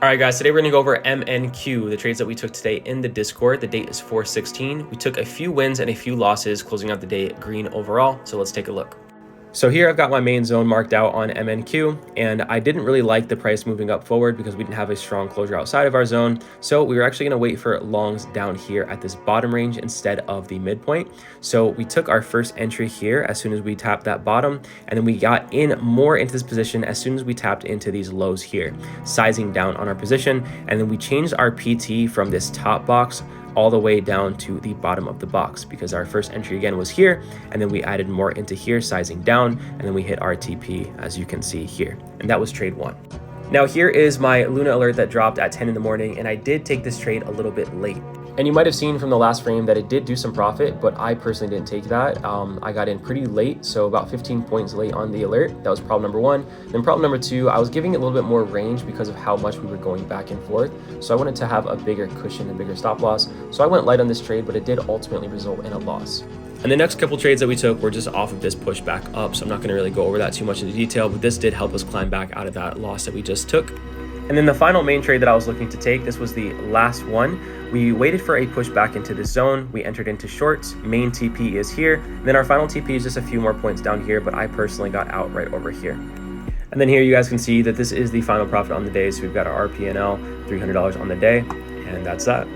All right, guys, today we're gonna go over MNQ, the trades that we took today in the Discord. The date is 4/16. We took a few wins and a few losses, closing out the day green overall. So let's take a look. So here I've got my main zone marked out on MNQ, and I didn't really like the price moving up forward because we didn't have a strong closure outside of our zone. So we were actually gonna wait for longs down here at this bottom range instead of the midpoint. So we took our first entry here as soon as we tapped that bottom, and then we got in more into this position as soon as we tapped into these lows here, sizing down on our position. And then we changed our PT from this top box all the way down to the bottom of the box because our first entry again was here, and then we added more into here, sizing down, and then we hit our TP as you can see here, and that was trade one. Now here is my Luna alert that dropped at 10 in the morning, and I did take this trade a little bit late. And you might have seen from the last frame that it did do some profit, but I personally didn't take that. I got in pretty late, so about 15 points late on the alert. That was problem number one. Then problem number two, I was giving it a little bit more range because of how much we were going back and forth. So I wanted to have a bigger cushion and bigger stop loss. So I went light on this trade, but it did ultimately result in a loss. And the next couple trades that we took were just off of this push back up. So I'm not gonna really go over that too much into detail, but this did help us climb back out of that loss that we just took. And then the final main trade that I was looking to take, this was the last one. We waited for a push back into this zone. We entered into shorts. Main TP is here. And then our final TP is just a few more points down here, but I personally got out right over here. And then here you guys can see that this is the final profit on the day. So we've got our RPNL, $300 on the day, and that's that.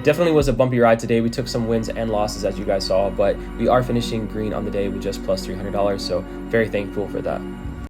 Definitely was a bumpy ride today. We took some wins and losses as you guys saw, but we are finishing green on the day with just plus $300. So very thankful for that.